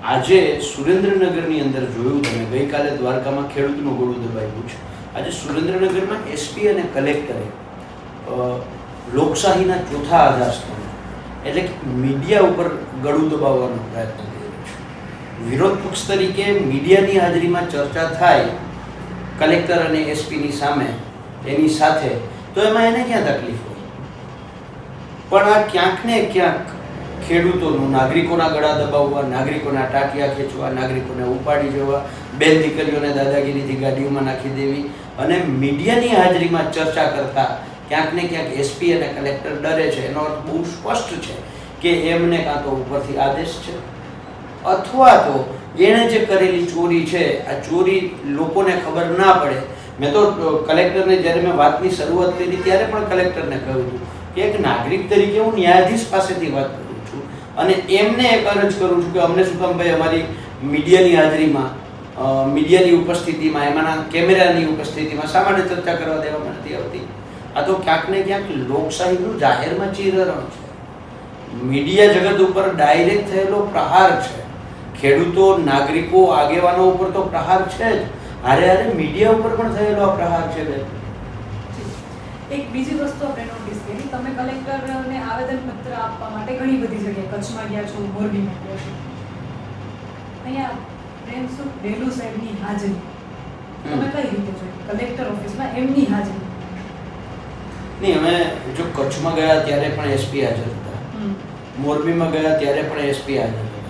આજે સુરેન્દ્રનગરની અંદર જોયું તમે, ગઈકાલે દ્વારકામાં ખેડૂતનું ગળું દબાવ્યું છે. આજે સુરેન્દ્રનગરમાં એસપી અને કલેક્ટરે લોકશાહીના ચોથા આધારસ્તંભ એટલે કે મીડિયા ઉપર ગળું દબાવવાનો પ્રયત્ન કર્યો છે. વિરોધ પક્ષ તરીકે મીડિયાની હાજરીમાં ચર્ચા થાય કલેક્ટર અને એસપીની સામે એની સાથે, તો એમાં એને ક્યાં તકલીફ હોય? પણ આ ક્યાંક ને ક્યાંક ખેડૂતોનું, નાગરિકોના ગળા દબાવવા, નાગરિકોના ટાંટિયા ખેંચવા, નાગરિકોને ઉપાડી જવા, બેન દીકરીઓને દાદાગીરીથી ગાડીઓમાં નાખી દેવી અને મીડિયાની હાજરીમાં ચર્ચા કરતા ક્યાંક ને ક્યાંક એસપી અને કલેક્ટર ડરે છે. એનો અર્થ બહુ સ્પષ્ટ છે કે એમને કાં તો ઉપરથી આદેશ છે અથવા તો એણે જે કરેલી ચોરી છે, આ ચોરી લોકોને ખબર ના પડે. મેં તો કલેક્ટરને જ્યારે મેં વાતની શરૂઆત કરી ત્યારે પણ કલેક્ટરને કહ્યું હતું કે એક નાગરિક તરીકે હું ન્યાયાધીશ પાસેથી વાત કરું છું અને એમને એક અરજ કરું છું કે અમને શું કામ ભાઈ અમારી મીડિયાની હાજરીમાં, મીડિયાની ઉપસ્થિતિમાં, એમાંના કેમેરાની ઉપસ્થિતિમાં શા માટે ચર્ચા કરવા દેવામાં નથી આવતી? આ તો ક્યાંક ને ક્યાંક લોકશાહીનું જાહેરમાં ચીરહરણ છે. મીડિયા જગત ઉપર ડાયરેક્ટ થયેલો પ્રહાર છે. ખેડૂતો, નાગરિકો, આગેવાનો ઉપર તો પ્રહાર છે જ, હારે હારે મીડિયા ઉપર પણ થયેલો આ પ્રહાર છે. એક બીજી વસ્તુ આપણે નોટિસ કરી, તમે કલેક્ટરને આવેદનપત્ર આપવા માટે ઘણી બધી જગ્યાએ કચ્છમાં ગયા છો, મોરબીમાં ગયા છો. અહીંયા પ્રેમસુખ ડેલુ સાહેબની હાજરી તમે કઈ રીતે જોઈ કલેક્ટર ઓફિસમાં એમની હાજરી? નહીં, અમે જો કચ્છમાં ગયા ત્યારે પણ એસપી હાજર હતા, મોરબીમાં ગયા ત્યારે પણ એસપી હાજર હતા.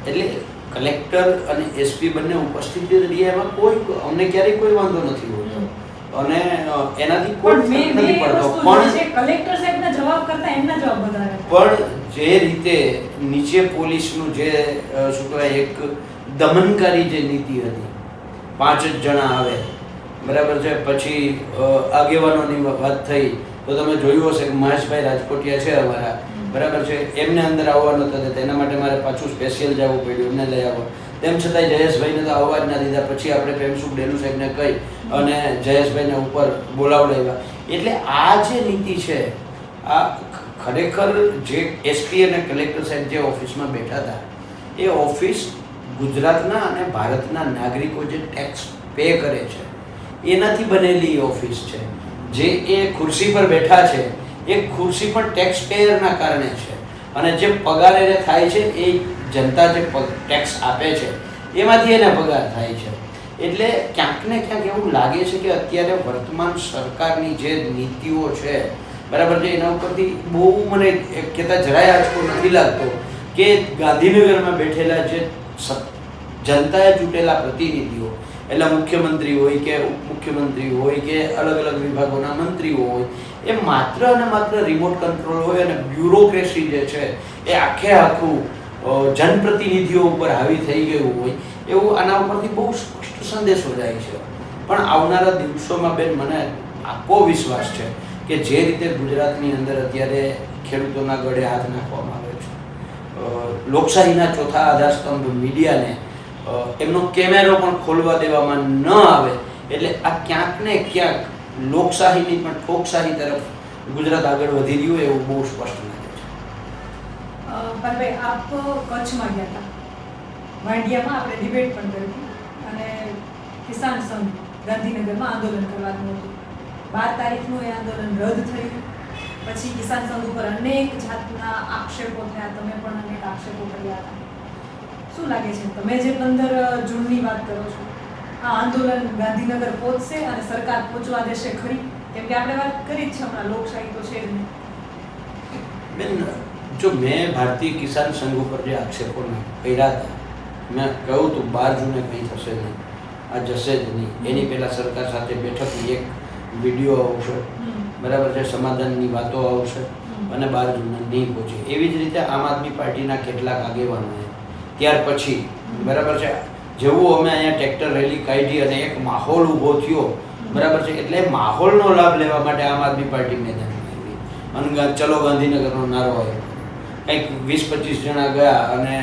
એટલે કલેક્ટર અને એસપી બંને ઉપસ્થિત રહ્યા, એમાં કોઈ અમને ક્યારેય કોઈ વાંધો નથી હોતો અને એનાથી કોઈ નથી પડતો. પણ કલેક્ટર સાહેબના જવાબ કરતા એમના જવાબ વધારે. પણ જે રીતે નીચે પોલીસનું જે શું કહેવાય, એક દમનકારી જે નીતિ હતી, 5 જ જણા આવે, બરાબર છે, પછી આગેવાનોની વાત થઈ તો તમે જોયું હશે કે મહેશભાઈ રાજકોટિયા છે અમારા, બરાબર છે, એમને અંદર આવવા નહોતા દેતા, એના માટે મારે પાછું સ્પેશિયલ જવું પડ્યું એમને લઈ આવવા. તેમ છતાંય જયેશભાઈને તો આવવા જ ના દીધા. પછી આપણે પ્રેમસુખ ડેલુ સાહેબને કહી અને જયેશભાઈને ઉપર બોલાવડાવ્યા. એટલે આ જે નીતિ છે, આ ખરેખર જે એસપી અને કલેક્ટર સાહેબ જે ઓફિસમાં બેઠા હતા, એ ઓફિસ ગુજરાતના અને ભારતના નાગરિકો જે ટેક્સ પે કરે છે એનાથી બનેલી ઓફિસ છે. જે એ ખુરશી પર બેઠા છે એ ખુરશી પણ ટેક્સ પેયરના કારણે છે અને જે પગાર એને થાય છે એ જનતા જે ટેક્સ આપે છે એમાંથી એને પગાર થાય છે. એટલે ક્યાંક ને ક્યાંક એવું લાગે છે કે અત્યારે વર્તમાન સરકારની જે નીતિઓ છે, બરાબર છે, એના ઉપરથી બહુ મને કહેતા જરાય આંચકો નથી લાગતો કે ગાંધીનગરમાં બેઠેલા જે જનતાએ ચૂંટેલા પ્રતિનિધિઓ, એટલે મુખ્યમંત્રી હોય કે ઉપમુખ્યમંત્રી હોય કે અલગ અલગ વિભાગોના મંત્રીઓ હોય, એ માત્ર અને માત્ર રિમોટ કંટ્રોલ હોય અને બ્યુરોક્રેસી જે છે એ આખે આખું જનપ્રતિનિધિઓ ઉપર હાવી થઈ ગયું હોય એવું આના ઉપરથી બહુ સ્પષ્ટ સંદેશો જાય છે. પણ આવનારા દિવસોમાં બેન મને આખો વિશ્વાસ છે કે જે રીતે ગુજરાતની અંદર અત્યારે ખેડૂતોના ગળે હાથ નાખવામાં આવે છે, લોકશાહીના ચોથા આધારસ્તંભ મીડિયાને એમનો કેમેરો પણ ખોલવા દેવામાં ન આવે, એટલે આ ક્યાંક ને ક્યાંક લોકશાહીની પણ ઠોકશાહી તરફ ગુજરાત આગળ વધી રહ્યું હોય એવું બહુ સ્પષ્ટ લાગે છે. ભાઈ, આપ કચ્છમાં ગયા હતા, વાંડિયામાં આપણે ડિબેટ પણ કરી હતી અને કિસાન સંઘ ગાંધીનગરમાં આંદોલન કરવાનું હતું. 12 તારીખનું એ આંદોલન રદ થયું. પછી કિસાન સંઘ ઉપર અનેક જાતના આક્ષેપો થયા, તમે પણ અનેક આક્ષેપો કર્યા હતા. શું લાગે છે, તમે જે 15 જૂનની વાત કરો છો, આ આંદોલન ગાંધીનગર પહોંચશે અને સરકાર પહોંચવા દેશે ખરી? કેમ કે આપણે વાત કરી જ છે હમણાં, લોકશાહી તો છે જ નહીં. બેન, જો મેં ભારતીય કિસાન સંઘ ઉપર જે આક્ષેપો કર્યા હતા, મેં કહ્યું હતું 12 જૂને કંઈ થશે નહીં, આ જશે જ નહીં. એની પહેલાં સરકાર સાથે બેઠકની એક વિડીયો આવશે, બરાબર છે, સમાધાનની વાતો આવશે અને 12 જૂને નહીં પહોંચે. એવી જ રીતે આમ આદમી પાર્ટીના કેટલાક આગેવાનોએ ત્યાર પછી, બરાબર છે, જેવું અમે અહીંયા ટ્રેક્ટર રેલી કાઢી અને એક માહોલ ઊભો થયો, બરાબર છે, એટલે માહોલનો લાભ લેવા માટે આમ આદમી પાર્ટી મેદાનમાં આવી અને ચલો ગાંધીનગરનો નારો આવ્યો. કંઈક 20-25 જણા ગયા અને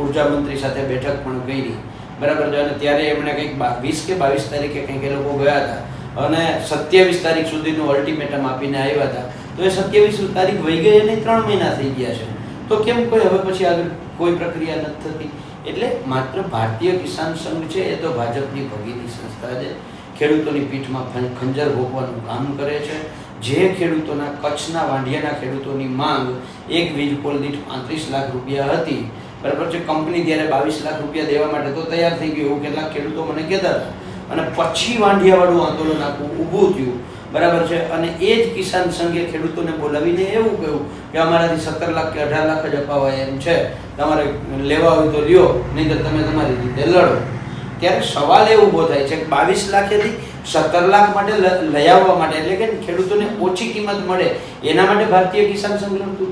ઉર્જા મંત્રી સાથે બેઠક પણ કરી, બરાબર છે, અને ત્યારે એમણે કંઈક 20 કે 22 તારીખે કંઈક એ લોકો ગયા હતા અને 27 તારીખ સુધીનું અલ્ટિમેટમ આપીને આવ્યા હતા. તો એ 27 તારીખ વહી ગઈ અને 3 મહિના થઈ ગયા છે. તો કેમ કોઈ હવે પછી આગળ કોઈ પ્રક્રિયા નથી થતી? એટલે માત્ર ભારતીય કિસાન સંઘ છે એ તો ભાજપની ભગીની સંસ્થા છે, ખેડૂતોની પીઠમાં ખંજર ભોગવાનું કામ કરે છે. જે ખેડૂતોના કચ્છના વાંઢિયાના ખેડૂતોની માંગ એક વીજ પોલ દીઠ 35 લાખ રૂપિયા હતી, બરાબર છે, કંપની ત્યારે 22 લાખ રૂપિયા દેવા માટે તો તૈયાર થઈ ગયું એવું કેટલાક ખેડૂતો મને કહેતા હતા. અને પછી વાંઢિયાવાળું આંદોલન આખું ઊભું થયું, બરાબર છે. અને એ જ કિસાન સંઘે ખેડૂતોને બોલાવીને એવું કહ્યું કે અમારાથી 17 લાખ કે 18 લાખ જ અપાવાય એમ છે, તમારે લેવા હોય તો લ્યો, નહીં તો તમે તમારી રીતે લડો. ત્યારે સવાલ એ ઊભો થાય છે કે 22 લાખેથી 17 લાખ માટે લઈ આવવા માટે, એટલે કે ખેડૂતોને ઓછી કિંમત મળે એના માટે ભારતીય કિસાન સંઘ લડતું હતું,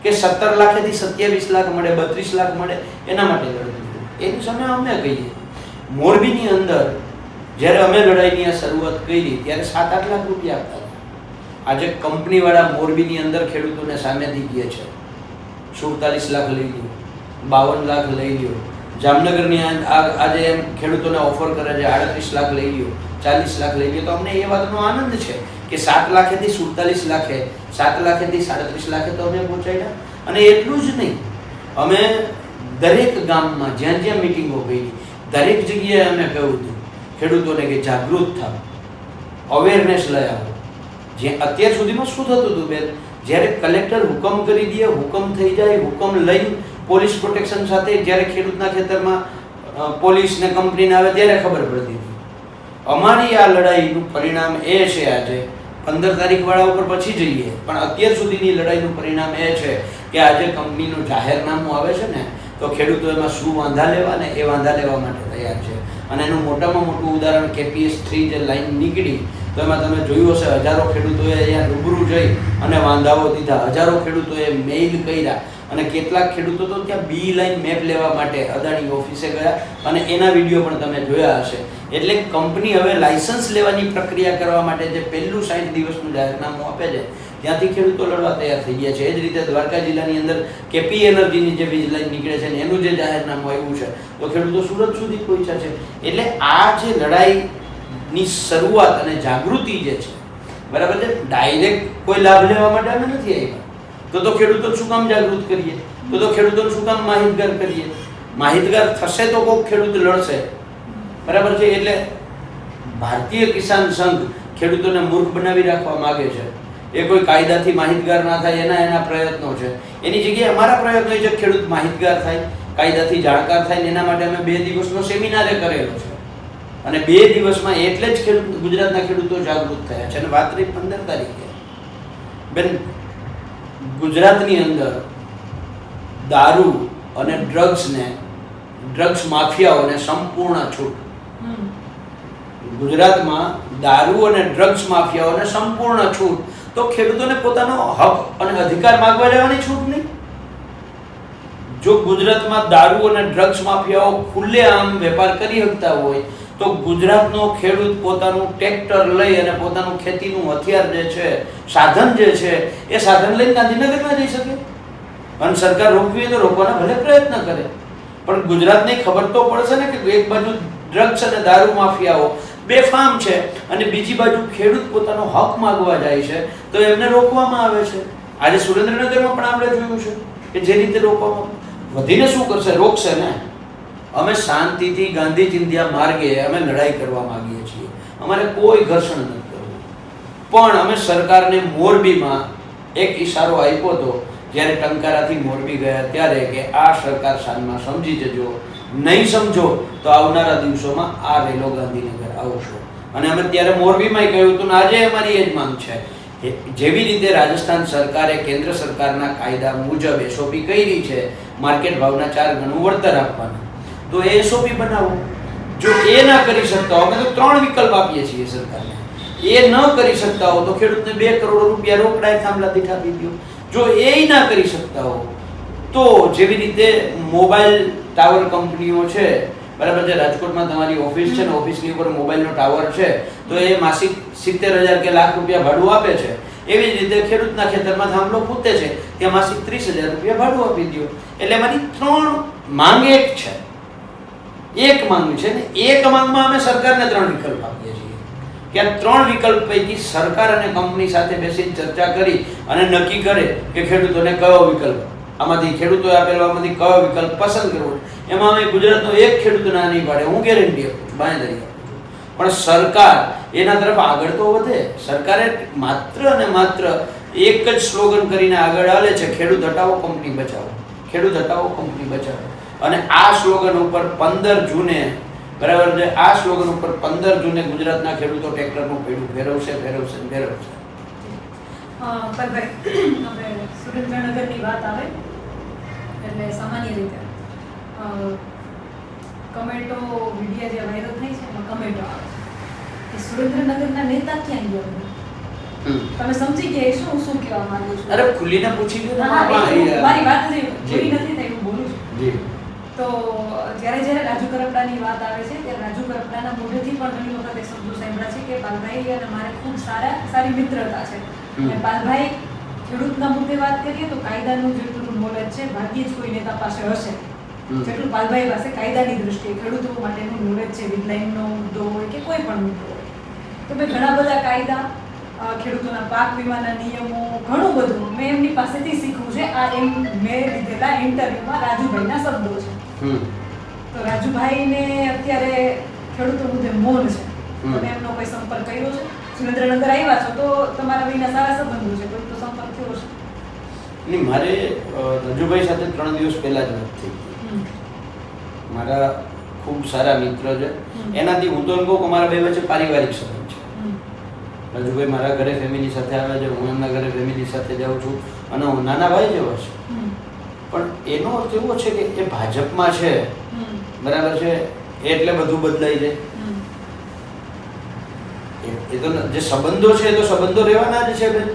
કે 17 લાખેથી 27 લાખ મળે, 32 લાખ મળે એના માટે લડતું હતું? એની સામે અમે કહીએ, મોરબીની અંદર જ્યારે અમે લડાઈની આ શરૂઆત કરી ત્યારે 7-8 લાખ રૂપિયા આપતા હતા. આજે કંપનીવાળા મોરબીની અંદર ખેડૂતોને સામેથી કહે છે 47 લાખ લઈ લો, 52 લાખ લઈ લો. જામનગરની આજે એમ ખેડૂતોને ઓફર કરે છે 38 લાખ લઈ લો, 40 લાખ લઈ લો. તો અમને એ વાતનો આનંદ છે કે 7 લાખેથી 47 લાખે, 7 લાખેથી 37 લાખે તો અમે પહોંચાડ્યા. અને એટલું જ નહીં, અમે દરેક ગામમાં જ્યાં જ્યાં મિટિંગો કરી દરેક જગ્યાએ અમે કહ્યું હતું ખેડૂતોને કે જાગૃત થાવ, અવેરનેસ લઈ આવો. જે અત્યાર સુધીમાં શું થતું હતું બેન, જ્યારે કલેક્ટર હુકમ કરી દે, હુકમ થઈ જાય, હુકમ લઈ પોલીસ પ્રોટેક્શન સાથે જ્યારે ખેડૂતના ખેતરમાં પોલીસ ને કંપનીને આવે ત્યારે ખબર પડતી હતી. અમારી આ લડાઈનું પરિણામ એ છે, આજે 15 તારીખ વાળા ઉપર પછી જઈએ, પણ અત્યાર સુધીની લડાઈનું પરિણામ એ છે કે આજે કંપનીનું જાહેરનામું આવે છે ને, તો ખેડૂતો એમાં શું વાંધા લેવા ને એ વાંધા લેવા માટે તૈયાર છે. અને એનું મોટામાં મોટું ઉદાહરણ KPS 3 જે લાઈન નીકળી, તો એમાં તમે જોયું હશે હજારો ખેડૂતોએ અહીંયા રૂબરૂ જઈ અને વાંધાઓ દીધા, હજારો ખેડૂતોએ મેઇલ કર્યા, અને કેટલાક ખેડૂતો તો ત્યાં બી લાઈન મેપ લેવા માટે અદાણી ઓફિસે ગયા, અને એના વિડીયો પણ તમે જોયા હશે. એટલે કંપની હવે લાયસન્સ લેવાની પ્રક્રિયા કરવા માટે જે પહેલું 60 દિવસનું જાહેરનામું આપે છે ત્યાંથી ખેડૂતો લડવા તૈયાર થઈ ગયા છે. એ જ રીતે દ્વારકા જિલ્લાની અંદર KP એનર્જીની જે વીજ લાઈન નીકળે છે એનું જે જાહેરનામું આવ્યું છે તો ખેડૂતો સુરત સુધી પહોંચ્યા છે. એટલે આ જે લડાઈની શરૂઆત અને જાગૃતિ જે છે, બરાબર છે, ડાયરેક્ટ કોઈ લાભ લેવા માટે અમે નથી આવ્યા. તો ખેડૂતો શું કામ જાગૃત કરીએ, તો ખેડૂતોને શું કામ માહિતગાર કરીએ? માહિતગાર થશે તો કોઈક ખેડૂત લડશે, બરાબર છે. એટલે ભારતીય કિસાન સંઘ ખેડૂતોને મૂર્ખ બનાવી રાખવા માંગે છે. એ કોઈ કાયદાથી માહિતગાર ના થાય એના પ્રયત્નો છે. એની જગ્યાએ અમારા પ્રયત્નો છે ખેડૂત માહિતગાર થાય, કાયદાથી જાણકાર થાય. એના માટે અમે 2 દિવસનો સેમિનારે કરેલો છે, અને 2 દિવસમાં એટલે જ ગુજરાતના ખેડૂતો જાગૃત થયા છે. અને વાત રહી 15 તારીખે, બેન, ગુજરાતની અંદર દારૂ અને ડ્રગ્સ માફિયાઓને સંપૂર્ણ છૂટ. ગુજરાતમાં દારૂ અને ડ્રગ્સ માફિયાઓને સંપૂર્ણ છૂટ. તો ખેડૂતોને પોતાનો હક અને અધિકાર માંગવા જવાની છૂટ નહીં. જો ગુજરાતમાં દારૂ અને ડ્રગ્સ માફિયાઓ ખુલ્લેઆમ વેપાર કરી શકતા હોય તો ગુજરાતનો ખેડૂત પોતાનું ટ્રેક્ટર લઈ અને પોતાનું ખેતીનું હથિયાર જે છે, સાધન જે છે, એ સાધન લઈને ગાંધીનગરમાં જઈ શકે. અને સરકાર રોકવી તો રોકવાના ભલે પ્રયત્ન કરે, પણ ગુજરાતને ખબર તો પડશે ને કે એક બાજુ ડ્રગ્સ અને દારૂ માફિયાઓ બેફામ છે અને બીજી બાજુ ખેડૂત પોતાનો હક માંગવા જાય છે તો એમને રોકવામાં આવે છે. આજે સુરેન્દ્રનગરમાં પણ આપણે જોયું છે કે જે રીતે રોકવામાં, વધીને શું કરશે? રોકશે ને. અમે શાંતિથી ગાંધી ચિંધ્યા માર્ગે અમે લડાઈ કરવા માંગીએ છીએ. અમારે કોઈ ઘર્ષણ નથી કરવું. પણ અમે સરકારને મોરબીમાં એક ઈશારો આપ્યો હતો જ્યારે ટંકારાથી મોરબી ગયા ત્યારે કે આ સરકાર સાંજમાં સમજી જજો, નહીં સમજો તો આવનારા દિવસોમાં આ રેલો ગાંધીનગર આવશો. અને અમે ત્યારે મોરબીમાં કહ્યું હતું ને આજે અમારી એ જ માંગ છે. જેવી રીતે રાજસ્થાન સરકારે કેન્દ્ર સરકારના કાયદા મુજબ SOP કરી છે માર્કેટ ભાવના 4 ગણું વળતર આપવાના, તો એ SOP બનાવો. જો એ ના કરી શકતા હો, અમે તો 3 વિકલ્પ આપીએ છીએ સરકારને. એ ન કરી શકતા હો તો ખેડૂતને 2 કરોડ રૂપિયા રોકડાએ થાંભલા દીઠ આપી દો. જો એ ના કરી શકતા હો તો જેવી રીતે મોબાઈલ ટાવર કંપનીઓ છે, બરાબર છે, રાજકોટમાં તમારી ઓફિસ છે ને, ઓફિસની ઉપર મોબાઈલનો ટાવર છે, તો એ માસિક 70,000 કે લાખ રૂપિયા ભાડું આપે છે. એવી જ રીતે ખેડૂતના ખેતરમાં થાંભલો પૂતે છે ત્યાં માસિક 30,000 રૂપિયા ભાડું આપી દો. એટલે મારી 3 માંગ એક માંગ છે ને, એક માંગમાં અમે સરકારને 3 વિકલ્પ આપીએ છીએ કે આ 3 વિકલ્પ પૈકી સરકાર અને કંપની સાથે બેસીને ચર્ચા કરી અને નક્કી કરે કે ખેડૂતોને કયો વિકલ્પ આમાંથી ખેડૂતોએ આપેલો આમાંથી કયો વિકલ્પ પસંદ કરવો, એમાં અમે ગુજરાતનો એક ખેડૂત ના નહીં પાડે, હું ગેરંટી આપું છું, બાંયધરી આપું છું. પણ સરકાર એના તરફ આગળ તો વધે. સરકારે માત્ર અને માત્ર એક જ સ્લોગન કરીને આગળ હાલે છે, ખેડૂત હટાવો કંપની બચાવો, ખેડૂત હટાવો કંપની બચાવો. અને આ સ્લોગન ઉપર 15 જૂને બરાબર છે, આ સ્લોગન ઉપર 15 જૂને ગુજરાતના ખેડૂતો ટ્રેક્ટરનું પૈડું ફેરવશે. પણ ભાઈ આપણે સુરેન્દ્રનગરની વાત આવે એટલે સામાન્ય રીતે કમેન્ટો વિડીયો જે વાયરલ થઈ છે એમાં કમેન્ટો આવે છે કે સુરેન્દ્રનગરના નેતા ક્યાં ગયા? તમે સમજી ગયા શું કહેવા માંગુ છું? અરે ખુલીને પૂછી લો. મારી વાત પૂરી નથી થઈ, હું બોલું છું. જી. તો જ્યારે રાજુ કરપડાની વાત આવે છે ત્યારે રાજુ કરપડાના મોઢેથી પણ ઘણી વખત એ શબ્દો સાંભળ્યા છે કે પાલભાઈ અને મારે ખૂબ સારી મિત્રતા છે. અને પાલભાઈ ખેડૂતના મુદ્દે વાત કરીએ તો કાયદાનું જેટલું નોલેજ છે ભાગ્યે જ કોઈ નેતા પાસે હશે જેટલું પાલભાઈ પાસે કાયદાની દ્રષ્ટિએ ખેડૂતો માટેનું નોલેજ છે. વિધલાઇનનો મુદ્દો હોય કે કોઈ પણ મુદ્દો હોય તો મેં ઘણા બધા કાયદા, ખેડૂતોના પાક વીમાના નિયમો, ઘણું બધું મેં એમની પાસેથી શીખવું છે. આ મેં લીધેલા ઇન્ટરવ્યુમાં રાજુભાઈના શબ્દો છે. તો રાજુભાઈને અત્યારે ખેડૂતો મુદ્દે મૌન છે. તમે એમનો કોઈ સંપર્ક કર્યો છે? સુરેન્દ્રનગર આવ્યા છો તો તમારા ભાઈના સારા સંબંધો છે, કોઈ તો સંપર્ક થયો છે? નહીં, મારે રાજુભાઈ સાથે 3 દિવસ પહેલા જ વાત થઈ. મારા ખૂબ સારા મિત્ર છે. એનાથી હું તો એમ કહું કે અમારા બે વચ્ચે પારિવારિક સંબંધ છે. રાજુભાઈ મારા ઘરે ફેમિલી સાથે આવે છે, હું એમના ઘરે ફેમિલી સાથે જાઉં છું અને હું નાના ભાઈ જેવો છે. પણ એનો અર્થ એવો છે કે એ ભાજપમાં છે, બરાબર છે, એટલે બધું બદલાઈ જાય. એ તો જે સંબંધો છે એ તો સંબંધો રહેવાના જ છે બેન.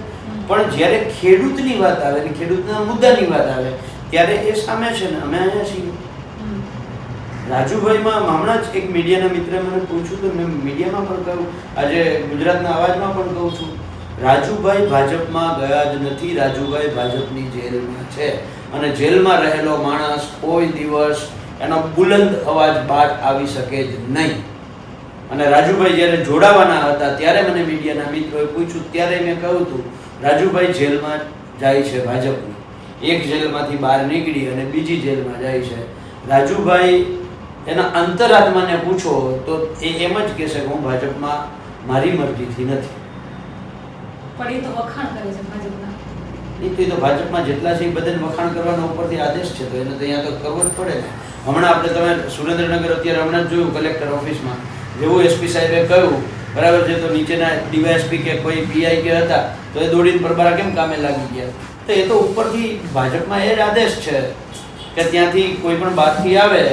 પણ જ્યારે ખેડૂતની વાત આવે ને ખેડૂતના મુદ્દાની વાત આવે ત્યારે એ સામે છે ને અમે અહીંયા છીએ. રાજુભાઈમાં હમણાં જ એક મીડિયાના મિત્રે મને પૂછ્યું તો મેં મીડિયામાં પણ કહ્યું, આજે ગુજરાતના અવાજમાં પણ કહું છું, રાજુભાઈ ભાજપમાં ગયા જ નથી. રાજુભાઈ ભાજપની જેલમાં છે અને જેલમાં રહેલો માણસ કોઈ દિવસ એનો બુલંદ અવાજ બહાર આવી શકે જ નહીં. અને રાજુભાઈ જ્યારે જોડાવાના હતા ત્યારે મને મીડિયાના મિત્રોએ પૂછ્યું ત્યારે મેં કહ્યું હતું રાજુભાઈ જેલમાં જાય છે ભાજપની, એક જેલમાંથી બહાર નીકળી અને બીજી જેલમાં જાય છે. રાજુભાઈ એના અંતરાત્માને પૂછો તો એ એમ જ કહેશે કે હું ભાજપમાં મારી મરજીથી નથી. પણ એ તો વખાણ કરે છે ભાજપના. એ તો ભાજપમાં જેટલા છે એ બધાને વખાણ કરવાનો ઉપરથી આદેશ છે તો એને તો અહીંયા તો કરવો જ પડે ને. હમણાં આપણે તમે સુરેન્દ્રનગર અત્યારે હમણાં જ જોયું કલેક્ટર ઓફિસમાં જેવું એસપી સાહેબે કહ્યું, બરાબર છે, તો નીચેના ડીવાયએસપી કે કોઈ પીઆઈ કે હતા તો એ દોડીને પરબારા કેમ કામે લાગી ગયા? તો એ તો ઉપરથી ભાજપમાં એ જ આદેશ છે કે ત્યાંથી કોઈ પણ બહારથી આવે,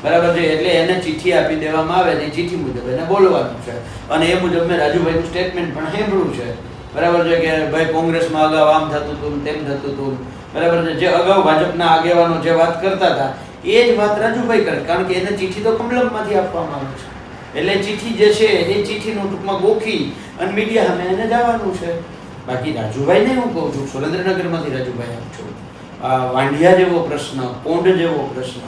બરાબર છે, એટલે એને ચિઠ્ઠી આપી દેવામાં આવે ને ચિઠ્ઠી મુજબ એને બોલવાનું છે. અને એ મુજબ મેં રાજુભાઈનું સ્ટેટમેન્ટ પણ સાંભળ્યું છે, બરાબર છે, કે ભાઈ કોંગ્રેસમાં અગાઉ આમ થતું હતું તેમ થતું હતું, બરાબર છે. જે અગાઉ ભાજપના આગેવાનો જે વાત કરતા હતા એ જ વાત રાજુભાઈ કરે, કારણ કે એને ચિઠ્ઠી તો કમલમમાંથી આપવામાં આવે છે. એટલે ચિઠ્ઠી જે છે એ ચિઠ્ઠીનું ટૂંકમાં ગોખી અને મીડિયા સામે એને જવાનું છે. બાકી રાજુભાઈને હું કહું છું, સુરેન્દ્રનગરમાંથી રાજુભાઈ આપ છો, વાંઢિયા જેવો પ્રશ્ન, પોંઢ જેવો પ્રશ્ન,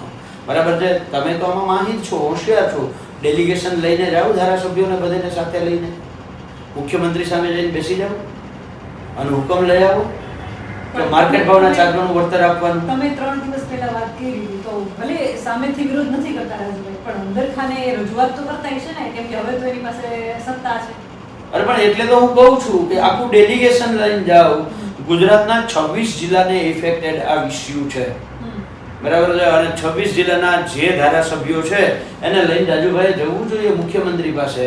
બરાબર છે, તમે તો આમાં માહિર છો, હોશિયાર છો, ડેલિગેશન લઈને જાઓ ધારાસભ્યોને બધાને સાથે લઈને મુખ્યમંત્રી સામે જઈને બેસી જાઓ અને હુકમ લઈ આવો કે માર્કેટ ભાવના ચાર્જનું વળતર આપવાનું. તમે 3 દિવસ પહેલા વાત કરી તો ભલે સામેથી વિરોધ નથી કરતા રાજુભાઈ, પણ અંદર ખાને રજૂઆત તો કરતા હશે ને, કેમ કે હવે તો એની પાસે સત્તા છે. અરે પણ એટલે તો હું કહું છું કે આખું ડેલિગેશન લઈને જાઓ. ગુજરાતના 26 જિલ્લાને ઇફેક્ટેડ આ ઇસ્યુ છે, બરાબર છે, અને 26 જિલ્લાના જે ધારાસભ્યો છે એને લઈને રાજુભાઈ જવું જોઈએ મુખ્યમંત્રી પાસે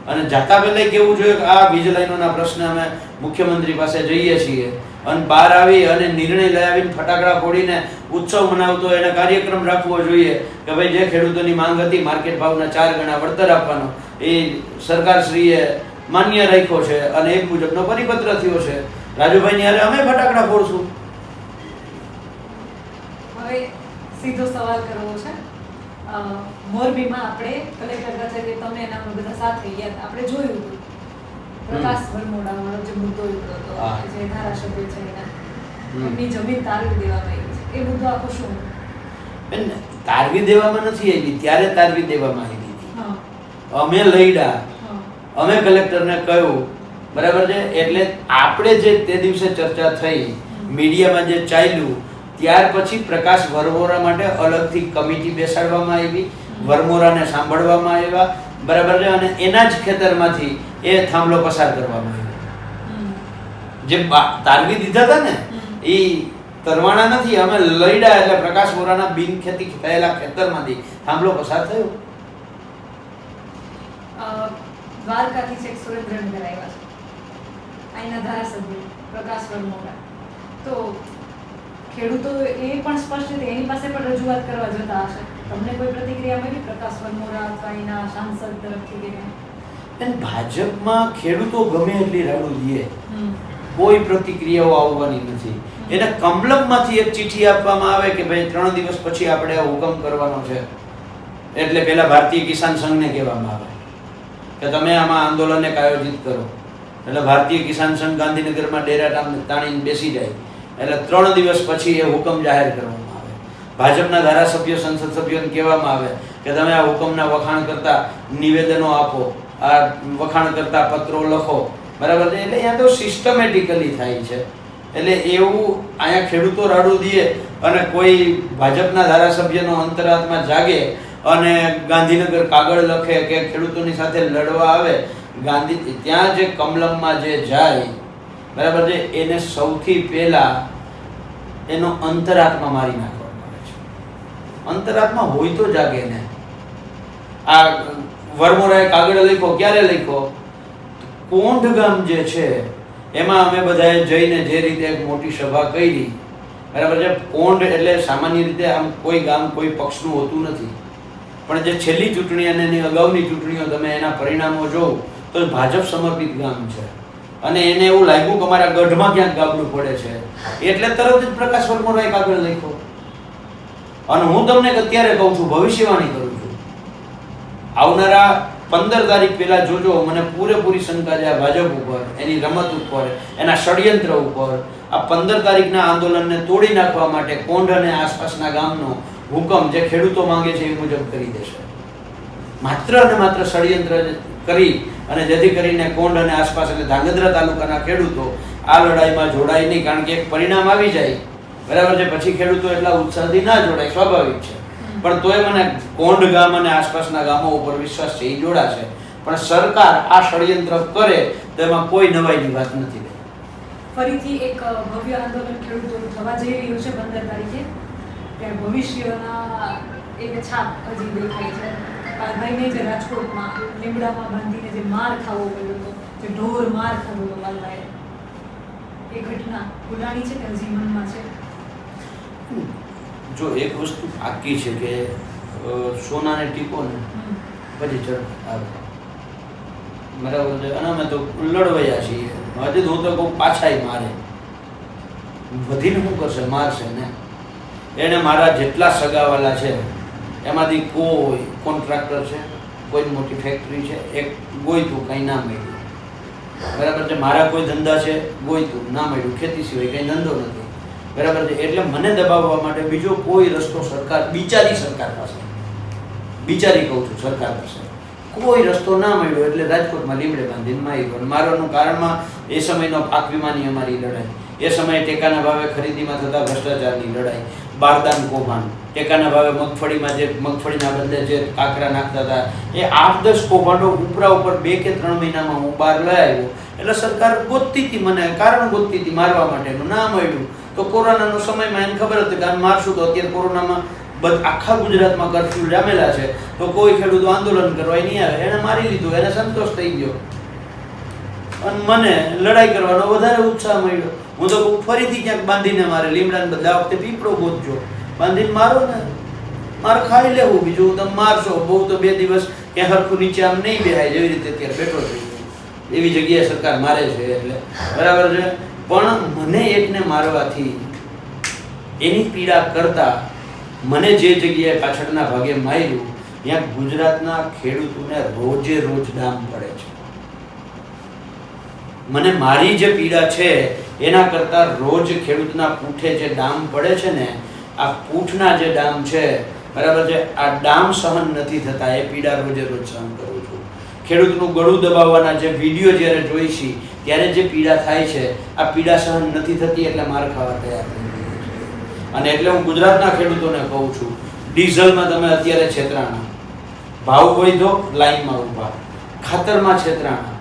અને જાતા પહેલા કહેવું જોઈએ કે આ વીજ લાઈનોના પ્રશ્ન અમે મુખ્યમંત્રી પાસે જઈએ છીએ અને બહાર આવી અને નિર્ણય લઈ આવીને ફટાકડા ફોડીને ઉત્સવ મનાવતો એને કાર્યક્રમ રાખવો જોઈએ કે ભાઈ જે ખેડૂતોની માંગ હતી માર્કેટ ભાવના 4 ગણા વળતર આપવાનો એ સરકારશ્રીએ માન્ય રાખ્યો છે અને એ મુજબનો પરિપત્ર થયો છે. રાજુભાઈ ની અમે ફટાકડા ફોડશું. હવે સીધો સવાલ કરવો છે. મોરબીમાં આપણે કલેક્ટર કચેરી તમે એના બધા સાથે ગયા, આપણે જોયું હતું પ્રકાશ વરમોડાનો જે મુદ્દો હતો, જે ધારાસભ્ય છે એમની જમીન તારવી દેવામાં આવી છે, એ મુદ્દો આખો શું? બેન, તારવી દેવામાં નથી આવી, ત્યારે તારવી દેવામાં આવી હતી. અમે લઈડા, અમે કલેક્ટરને કહ્યું, બરાબર છે, એટલે આપણે જે તે દિવસે ચર્ચા થઈ મીડિયામાં જે ચાલ્યું ત્યાર પછી પ્રકાશ વરમોરા માટે અલગથી કમિટી બેસાડવામાં આવી, વરમોરાને સાંભળવામાં આવ્યા, બરાબર છે, અને એના જ ખેતરમાંથી એ થાંભલો પસાર કરવામાં આવ્યો. જે તારવી દીધા હતા ને એ તરવાણા નથી, અમે લઈડા એટલે પ્રકાશ વોરાના બિનખેતી થયેલા ખેતરમાંથી થાંભલો પસાર થયો. દ્વારકાથી છેક સુરેન્દ્રનગર આવ્યા છે અહીંના ધારાસભ્ય પ્રકાશ વરમોરા, તો ખેડૂતો એ પણ સ્પષ્ટ રીતે એની પાસે પણ રજૂઆત કરવા જતા હશે. તમને કોઈ પ્રતિક્રિયા મળી પ્રકાશ વરમોરા અથવા એના સાંસદ તરફથી કે? ભાજપમાં ખેડૂતો ગમે એટલી રાડું દે, કોઈ પ્રતિક્રિયાઓ આવવાની નથી. એને કમલમમાંથી એક ચિઠ્ઠી આપવામાં આવે કે ભાઈ 3 દિવસ પછી આપણે આ હુકમ કરવાનો છે, એટલે પેલા ભારતીય કિસાન સંઘને કહેવામાં આવે કે તમે આમાં આંદોલન એક આયોજિત કરો. એટલે ભારતીય કિસાન સંઘ ગાંધીનગરમાં ડેરા તાણીને બેસી જાય, એટલે 3 દિવસ પછી એ હુકમ જાહેર કરવામાં આવે. ભાજપના ધારાસભ્યો, સંસદ સભ્યોને કહેવામાં આવે કે તમે આ હુકમના વખાણ કરતા નિવેદનો આપો, આ વખાણ કરતા પત્રો લખો, બરાબર છે. એટલે અહીંયા તો સિસ્ટમેટિકલી થાય છે. એટલે એવું અહીંયા ખેડૂતો રાડું દે અને કોઈ ભાજપના ધારાસભ્યનો અંતરાત્મા જાગે અને ગાંધીનગર કાગળ લખે કે ખેડૂતોની સાથે લડવા આવે, ત્યાં જે કમલમમાં જે જાય, બરાબર છે, એને સૌથી પહેલા એનો અંતરાત્મા મારી નાખવામાં આવે છે. અંતરાત્મા હોય તો જાગે ને. આ વરમોરાએ કાગળ લખ્યો, ક્યારે લખ્યો? કોંઢ ગામ જે છે એમાં અમે બધાએ જઈને જે રીતે એક મોટી સભા કરી, બરાબર છે. કોંઢ એટલે સામાન્ય રીતે આમ કોઈ ગામ કોઈ પક્ષનું હોતું નથી, પણ જે છેલ્લી ચૂંટણી અને એની અગાઉની ચૂંટણીઓ તમે એના પરિણામો જોવો તો ભાજપ સમર્પિત ગામ છે. અને એને એવું લાગ્યું કે અમારા ગઢમાં ક્યાંક ગાબડું પડે છે, એટલે તરત જ પ્રકાશ વરમોરાએ કાગળ લખ્યો. અને હું તમને અત્યારે કહું છું, ભવિષ્યવાણી કરું છું, આવનારા 15 તારીખ પહેલા જોજો, મને પૂરેપૂરી શંકા છે આ ભાજપ ઉપર, એની રમત ઉપર, એના ષડયંત્ર ઉપર. આ 15 તારીખના આંદોલનને તોડી નાખવા માટે કોંઢ અને આસપાસના ગામનો હુકમ જે ખેડૂતો માંગે છે એ મુજબ કરી દેશે. માત્ર અને માત્ર ષડયંત્ર કરી અને જેથી કરીને કોંઢ અને આસપાસ એટલે ધાંગધ્રા તાલુકાના ખેડૂતો આ લડાઈમાં જોડાય નહીં. કારણ કે એક પરિણામ આવી જાય, બરાબર છે, પછી ખેડૂતો એટલા ઉત્સાહથી ના જોડાય, સ્વાભાવિક છે. પણ તોય મને કોંઢ ગામ અને આસપાસના ગામો ઉપર વિશ્વાસ છે, એ જોડાશે. પણ સરકાર આ ષડયંત્ર કરે તો એમાં કોઈ નવાઈની વાત નથી. ફરીથી એક ભવ્ય આંદોલન ખેડૂતોનું થવા જઈ રહ્યું છે 15 તારીખે. ત્યાં ભવિષ્યના એક છાપ હજી દેખાય છે. પાલભાઈને જે રાજકોટમાં લીમડામાં બાંધીને જે માર ખાવો પડ્યો હતો, જે ઢોર માર ખાધો હતો પાલભાઈએ, એ ઘટના ભૂલાણી છે કે હજી મનમાં છે? જો એક વસ્તુ પાકી છે કે સોનાને ટીપો ને પછી ચડ આવે, બરાબર છે. અને અમે તો લડવાયા છીએ. હજી હું તો કહું પાછાય મારે, વધીને શું કરશે? મારશે ને. એને મારા જેટલા સગાવાલા છે એમાંથી કોઈ કોન્ટ્રાક્ટર છે, કોઈ મોટી ફેક્ટરી છે, એક ગોઈતું કંઈ ના મળ્યું, બરાબર છે. મારા કોઈ ધંધા છે, ગોઈતું ના મળ્યું, ખેતી સિવાય કંઈ ધંધો નથી, બરાબર છે. એટલે મને દબાવવા માટે બીજો કોઈ રસ્તો સરકાર, બિચારી સરકાર પાસે, બિચારી કહું છું, સરકાર પાસે કોઈ રસ્તો ના મળ્યો એટલે રાજકોટમાં લીમડે બાંધીને માર્યો. મારવાનું કારણમાં એ સમયનો પાક વીમાની અમારી લડાઈ, એ સમયે ટેકાના ભાવે ખરીદીમાં થતા ભ્રષ્ટાચારની લડાઈ, બારદાન કૌભાંડ, ટેકાના ભાવે મગફળીમાં જે મગફળીના બદલે જે કાંકરા નાખતા હતા, એ 8-10 કૌભાંડો ઉપરા ઉપર 2 કે 3 મહિનામાં હું બહાર લઈ આવ્યો. એટલે સરકાર ગોતતી હતી, મને કારણ ગોતતી હતી મારવા માટેનું, ના મળ્યું. તો કોરોનાનો સમયમાં એને ખબર હતી કે આમ મારશું તો અત્યારે કોરોનામાં આખા ગુજરાતમાં કર્ફ્યુ જામેલા છે, તો કોઈ ખેડૂતો આંદોલન કરવા નહીં આવે. એને મારી લીધું, એને સંતોષ થઈ ગયો અને મને લડાઈ કરવાનો વધારે ઉત્સાહ મળ્યો. હું તો ફરીથી ક્યાંક બાંધીને મારે લીમડાને બદલે આ વખતે પીપળો ગોતજો, બાંધીને મારો ને, મારે ખાઈ લેવું. બીજું તમે મારશો બહુ તો 2 દિવસ ક્યાં હરખું નીચે આમ નહીં બેહાય, જેવી રીતે અત્યારે બેઠો છું એવી જગ્યાએ સરકાર મારે છે. એટલે બરાબર છે. પણ મને એકને મારવાથી એની પીડા કરતા મને જે જગ્યાએ પાછળના ભાગે માર્યું, ત્યાં ગુજરાતના ખેડૂતોને રોજે રોજ ડામ પડે છે. મને મારી જે પીડા છે એના કરતા રોજ ખેડૂતના પૂઠે જે ડામ પડે છે ને, આ પૂઠના જે ડામ છે, બરાબર છે, આ ડામ સહન નથી થતા. એ પીડા રોજે રોજ સહન કરું છું. ખેડૂતનું ગળું દબાવવાના જે વિડીયો જ્યારે જોઈ છે ત્યારે જે પીડા થાય છે, આ પીડા સહન નથી થતી એટલે માર ખાવા તૈયાર થઈ ગઈ છે. અને એટલે હું ગુજરાતના ખેડૂતોને કહું છું, ડીઝલમાં તમે અત્યારે છેતરાણા, ભાવ વધ્યો લાઈનમાં ઊભા, ખાતરમાં છેતરાણા,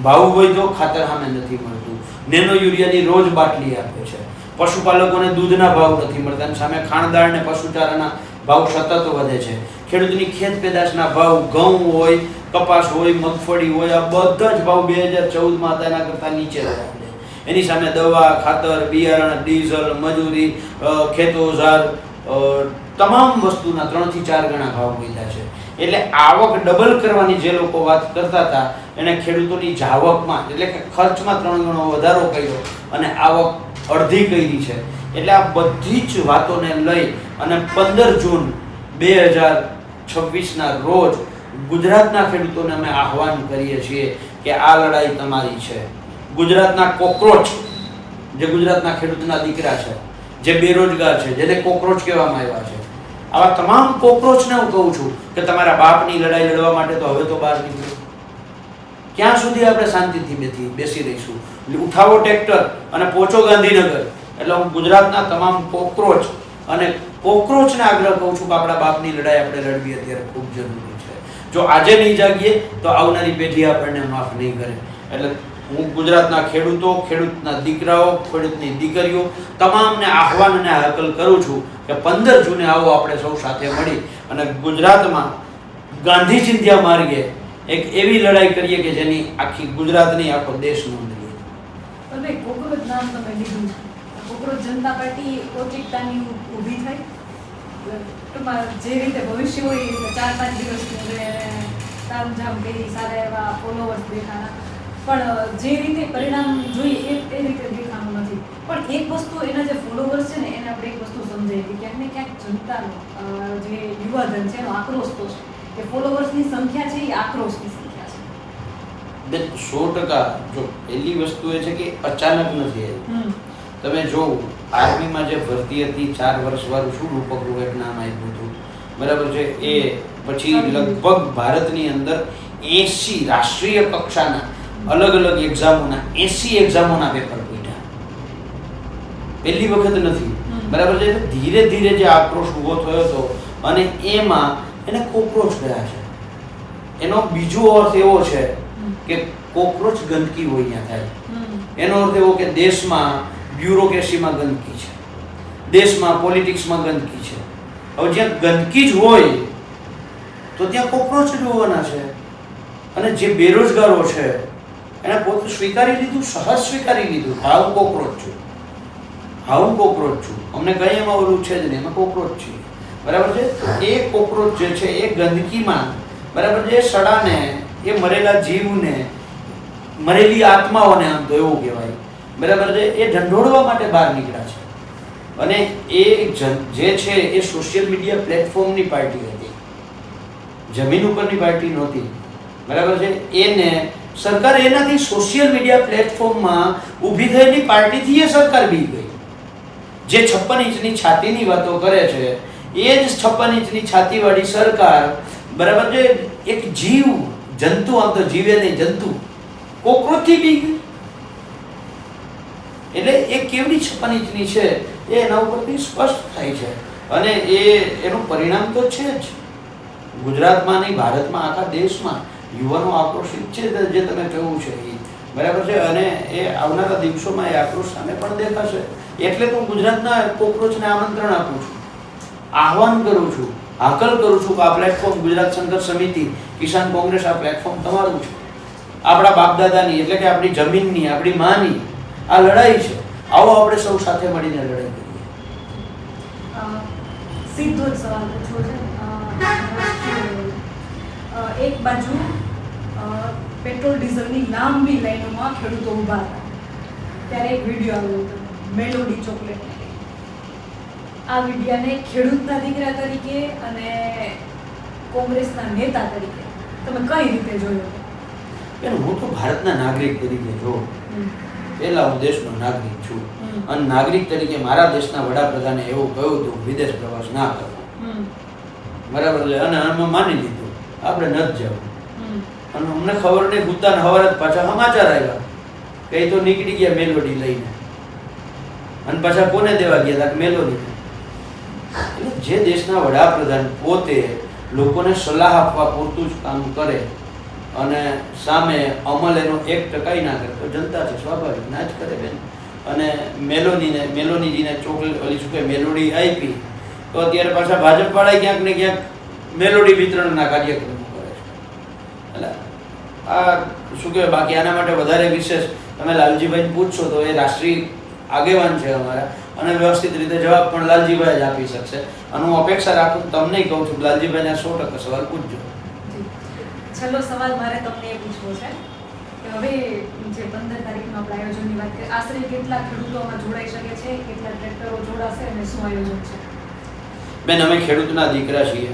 ભાવ વધ્યો ખાતર સામે નથી મળતું, નેનો યુરિયાની રોજ બાટલી આપે છે, પશુપાલકોને દૂધના ભાવ નથી મળતા અને સામે ખાણદાળ ને પશુચારાના ભાવ સતત વધે છે, ખેડૂતની ખેત પેદાશના ભાવ ઘઉં હોય, કપાસ હોય, મગફળી હોય, આ બધા જ ભાવ 2014માં હતા એના કરતાં નીચે રહ્યા છે. એની સામે દવા, ખાતર, બિયારણ, ડીઝલ, મજૂરી, ખેતોજાર, તમામ વસ્તુના 3 થી 4 ગણા ભાવ વધ્યા છે. એટલે આવક ડબલ કરવાની જે લોકો વાત કરતા હતા એને ખેડૂતોની જાવકમાં એટલે કે ખર્ચમાં 3 ગણો વધારો કર્યો અને આવક અડધી કરી છે. એટલે આ બધી જ વાતોને લઈ અને 15 જૂન 2026ના રોજ ગુજરાતના ખેડૂતોને અમે આહવાન કરીએ છીએ કે આ લડાઈ તમારી છે. ગુજરાતના કોકરોચ, જે ગુજરાતના ખેડૂતના દીકરા છે, જે બેરોજગાર છે, જેને કોકરોચ કહેવામાં આવ્યા છે, આવા તમામ કોકરોચને હું કહું છું કે તમારા બાપની લડાઈ લડવા માટે તો હવે તો બહાર નીકળો. ક્યાં સુધી આપણે શાંતિથી બેસી રહીશું? ઉઠાવો ટ્રેક્ટર અને પહોંચો ગાંધીનગર. એટલે હું ગુજરાતના તમામ કોકરોચ અને કોકરોચને આગ્રહ કહું છું કે આપણા બાપની લડાઈ આપણે લડવી અત્યારે ખૂબ જરૂરી છે. જો આજે નહીં જાગીએ તો આવનારી પેઢી આપણને માફ નહીં કરે. એટલે હું ગુજરાતના ખેડૂતો, ખેડૂતના દીકરાઓ, ખેડૂતની દીકરીઓ તમામને આહવાન અને હાકલ કરું છું કે 15 જૂને આવો આપણે સૌ સાથે મળી અને ગુજરાતમાં ગાંધી ચિંધ્યા માર્ગે એક એવી લડાઈ કરીએ કે જેની આખી ગુજરાતની આખો દેશ નોંધ લે. પણ ભાઈ કોકરોચ નામ તમે લીધું છે, કોકરોચ જનતા પાર્ટી ઓચિકતાની ઊભી થઈ, ટૂંકમાં જે રીતે ભવિષ્ય હોય 4-5 દિવસની અંદર તામઝામ કરી, સારા એવા ફોલોવર્સ દેખાણા, પણ જે રીતે પરિણામ જોઈએ એ રીતે દેખાવાનું નથી. પણ એક વસ્તુ એના જે ફોલોવર્સ છે ને એને આપણે એક વસ્તુ સમજાય કે ક્યાંક ને ક્યાંક જનતાનો જે યુવાધન છે એનો આક્રોશ તો છે કે ફોલોવર્સની સંખ્યા છે એ આક્રોશની સંખ્યા છે. બેન 100%. જો પહેલી વસ્તુ એ છે કે અચાનક નથી આવી. તમે જો આર્મીમાં જે ભરતી હતી 4 વર્ષ વાળું શું રૂપક એક નામ આપ્યું હતું, બરાબર છે, એ પછી લગભગ ભારતની અંદર 80 રાષ્ટ્રીય કક્ષાના અલગ અલગ એક્ઝામોના 80 એક્ઝામોના પેપર પૂછ્યા. પહેલી વખત નથી, બરાબર છે. ધીરે ધીરે જે આક્રોશ ઊભો થયો હતો અને એમાં એને કોકરોચ ગયા છે. એનો બીજો અર્થ એવો છે કે કોકરોચ ગંદકી હોય ત્યાં થાય. એનો અર્થ એવો કે દેશમાં બ્યુરોક્રેસીમાં ગંદકી છે, દેશમાં પોલિટિક્સમાં ગંદકી છે. હવે જ્યાં ગંદકી જ હોય તો ત્યાં કોકરોચ જ હોવાના છે. અને જે બેરોજગારો છે એને પોતે સ્વીકારી લીધું, સહજ સ્વીકારી લીધું, હા હું કોકરોચ છું, હા હું કોકરોચ છું, અમને કંઈ એમાં ઓલું છે જ નહીં, અમે કોકરોચ છીએ, બરાબર છે. એ કોકરોચ જે છે એ ગંદકીમાં, બરાબર છે, સડાને, એ મરેલા જીવને, મરેલી આત્માઓને, આમ તો એવું કહેવાય, બરાબર છે, એ ઢંઢોળવા માટે બહાર નીકળ્યા છે. અને એ જે છે એ સોશિયલ મીડિયા પ્લેટફોર્મની પાર્ટી હતી, જમીન ઉપરની પાર્ટી નહોતી, બરાબર છે. એને સરકાર એનાથી સોશિયલ મીડિયા પ્લેટફોર્મમાં ઊભી થયેલી પાર્ટીથી એ સરકાર બી ગઈ. જે 56 ઇંચની છાતીની વાતો કરે છે એ જ 56 ઇંચની છાતીવાળી સરકાર, બરાબર છે, એક જીવ જંતુ, આમ તો જીવે નહીં જંતુ, કોકરોચથી બી ગઈ. એટલે એ કેવડી 56 ઇંચની છે એ એના ઉપરથી સ્પષ્ટ થાય છે. અને એનું પરિણામ તો છે જ ગુજરાતમાં નહીં, ભારતમાં, આખા દેશમાં યુવાનો આક્રોશિત છે, જે તમે કહ્યું છે એ બરાબર છે. અને એ આવનારા દિવસોમાં એ આક્રોશ સામે પણ દેખાશે. એટલે તો હું ગુજરાતના કોકરોચને આમંત્રણ આપું છું, આહવાન કરું છું, હાકલ કરું છું કે આ પ્લેટફોર્મ ગુજરાત સંઘર્ષ સમિતિ, કિસાન કોંગ્રેસ, આ પ્લેટફોર્મ તમારું છે. આપણા બાપદાદાની એટલે કે આપણી જમીનની, આપણી માની આ લડાઈ છે. આવો આપણે સૌ સાથે મળીને લડાઈ કરીએ. સીધો જ સવાલ પૂછવો છે. એક બાજુ પેટ્રોલ ડીઝલની લાંબી લાઈનોમાં ખેડૂતો ઊભા હતા, ત્યારે એક વિડીયો આવ્યો હતો મેલોડી ચોકલેટ. આ વિડીયાને ખેડૂતના દીકરા તરીકે અને કોંગ્રેસના નેતા તરીકે તમે કઈ રીતે જોયો? બેન, હું તો ભારતના નાગરિક તરીકે જો, પહેલા હું દેશનો નાગરિક છું અને નાગરિક તરીકે મારા દેશના વડાપ્રધાને એવું કહ્યું હતું વિદેશ પ્રવાસ ના કરવો, બરાબર છે. અને અમે માની લીધું, આપણે નથી જવું. અને અમને ખબર નહીં, ભૂતાન હવાર જ પાછા સમાચાર આવ્યા કે એ તો નીકળી ગયા મેલોડી લઈને. અને પાછા કોને દેવા ગયા હતા? મેલોડી. જે દેશના વડાપ્રધાન પોતે લોકોને સલાહ આપવા પૂરતું જ કામ કરે અને સામે અમલ એનો 1% ના કરે તો જનતા છે સ્વાભાવિક ના જ કરે બેન. અને મેલોનીજીને ઓલી શું કહે મેલોડી આપી તો અત્યારે પાછા ભાજપવાળા ક્યાંક ને ક્યાંક મેલોડી વિતરણના કાર્યક્રમો કરે છે. એટલે આ શું કહેવાય બાકી આના માટે વધારે વિશેષ તમે લાલજીભાઈને પૂછશો તો એ રાષ્ટ્રીય આગેવાન છે અમારા અને વ્યવસ્થિત રીતે જવાબ પણ લાલજીભાઈ જ આપી શકશે. અને હું અપેક્ષા રાખું તમને કહું છું લાલજીભાઈને 100% સવાલ પૂછજો. છેલ્લો સવાલ મારે તમને એ પૂછવો છે કે હવે જે 15 તારીખનું આપણે આયોજનની વાત કરીએ આશરે કેટલા ખેડૂતોમાં જોડાઈ શકે છે, કેટલા ટ્રેક્ટરો જોડાશે અને શું આયોજન છે? બેન અમે ખેડૂતના દીકરા છીએ.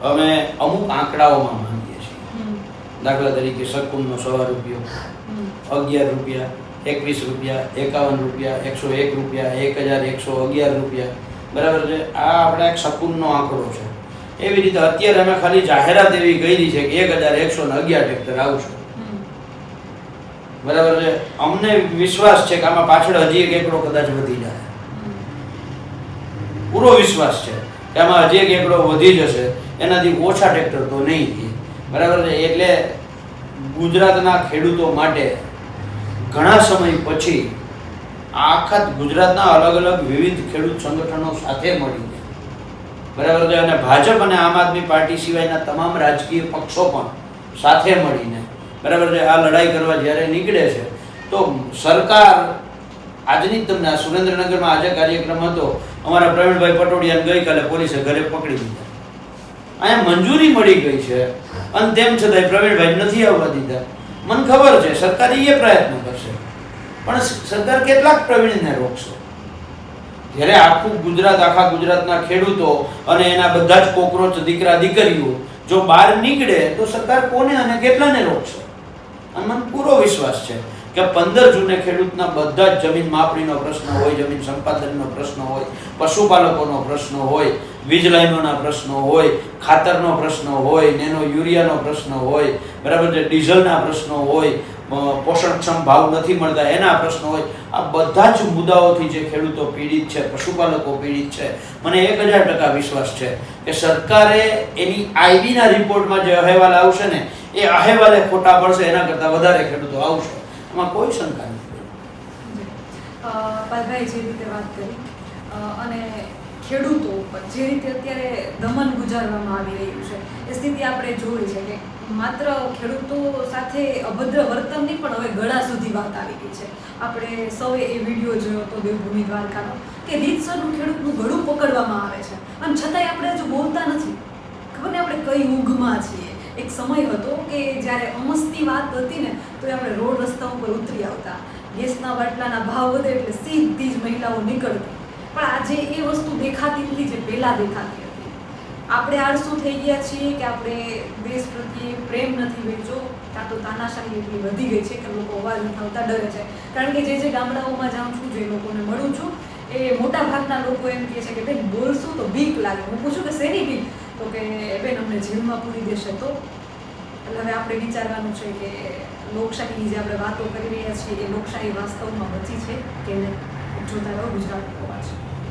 અમે અમુક આંકડાઓમાં માંગીએ છીએ. દાખલા તરીકે શકુનનો ₹100, ₹11, ₹21, ₹51, ₹101, ₹1111, બરાબર છે. આ આપણે એક શકુનનો આંકડો છે. એવી રીતે અત્યારે અમે ખાલી જાહેરાત એવી કરી છે કે 1111 ટ્રેક્ટર આવશે, બરાબર છે. અમને વિશ્વાસ છે કે આમાં પાછળ હજી એક એકડો કદાચ વધી જાય, પૂરો વિશ્વાસ છે કે આમાં હજી એક એકડો વધી જશે, એનાથી ઓછા ટ્રેક્ટર તો નહીં, બરાબર છે. એટલે ગુજરાતના ખેડૂતો માટે ઘણા સમય પછી આખા ગુજરાતના અલગ અલગ વિવિધ ખેડૂત સંગઠનો સાથે મળીને, બરાબર છે, અને ભાજપ અને આમ આદમી પાર્ટી સિવાયના તમામ રાજકીય પક્ષો પણ સાથે મળીને, બરાબર છે, આ લડાઈ કરવા જ્યારે નીકળે છે તો સરકાર આજની જ તમને સુરેન્દ્રનગરમાં આજે કાર્યક્રમ હતો અમારા પ્રવીણભાઈ પટોડિયાને ગઈકાલે પોલીસે ઘરે પકડી દીધા. અહીંયા મંજૂરી મળી ગઈ છે અને તેમ છતાંય પ્રવીણભાઈ નથી આવવા દીધા. મને ખબર છે સરકાર એ પ્રયત્ન કરશે પણ સરકાર કેટલાક પ્રવીણને રોકશે? જ્યારે આખું ગુજરાત આખા ગુજરાતના ખેડૂતો અને એના બધા જ કોકરોચ દીકરા દીકરીઓ જો બહાર નીકળે તો સરકાર કોને અને કેટલાને રોકશે? અને મને પૂરો વિશ્વાસ છે કે 15 જૂને ખેડૂતના બધા જ જમીન માપણીનો પ્રશ્ન હોય, જમીન સંપાદનનો પ્રશ્ન હોય, પશુપાલકોનો પ્રશ્ન હોય, વીજ લાઈનોના પ્રશ્નો હોય, ખાતરનો પ્રશ્ન હોય, નેનો યુરિયાનો પ્રશ્ન હોય, બરાબર છે, ડીઝલના પ્રશ્નો હોય, પોષણક્ષમ ભાવ નથી મળતા એના પ્રશ્નો હોય, આ બધા જ મુદ્દાઓથી જે ખેડૂતો પીડિત છે, પશુપાલકો પીડિત છે, મને 1000% વિશ્વાસ છે કે સરકારે એની આઈબીના રિપોર્ટમાં જે અહેવાલ આવશે ને એ અહેવાલે ખોટા પડશે, એના કરતાં વધારે ખેડૂતો આવશે, એમાં કોઈ શંકા નથી. પાલભાઈ જે રીતે વાત કરી અને ખેડૂતો ઉપર જે રીતે અત્યારે દમન ગુજારવામાં આવી રહ્યું છે એ સ્થિતિ આપણે જોઈ છે કે માત્ર ખેડૂતો સાથે અભદ્ર વર્તનની પણ હવે ગળા સુધી વાત આવી ગઈ છે. આપણે સૌએ એ વિડીયો જોયો હતો દેવભૂમિ દ્વારકાનો કે રીતસરનું ખેડૂતનું ગળું પકડવામાં આવે છે અને છતાંય આપણે હજુ બોલતા નથી. ખબર ને આપણે કઈ ઊંઘમાં છીએ. એક સમય હતો કે જ્યારે અમસ્તી વાત હતી ને તો આપણે રોડ રસ્તા ઉપર ઉતરી આવતા, ગેસના બાટલાના ભાવ વધે એટલે સીધી જ મહિલાઓ નીકળતી. પણ આજે એ વસ્તુ દેખાતી નથી જે પહેલાં દેખાતી હતી. આપણે આળસુ થઈ ગયા છીએ કે આપણે દેશ પ્રત્યે પ્રેમ નથી વેચો, કાં તો તાનાશાહી એટલી વધી ગઈ છે કે લોકો અવાજ ઉઠાવતા ડરે છે. કારણ કે જે ગામડાઓમાં જાઉં છું, જે લોકોને મળું છું, એ મોટા ભાગના લોકો એમ કહે છે કે બેન બોલશું તો બીક લાગે. હું પૂછું કે શેની બીક? તો કે બેન અમને જેલમાં પૂરી દેશે તો. એટલે હવે આપણે વિચારવાનું છે કે લોકશાહીની જે આપણે વાતો કરી રહ્યા છીએ એ લોકશાહી વાસ્તવમાં બચી છે કે નહીં. જોતા રહો ગુજરાત અવાજ.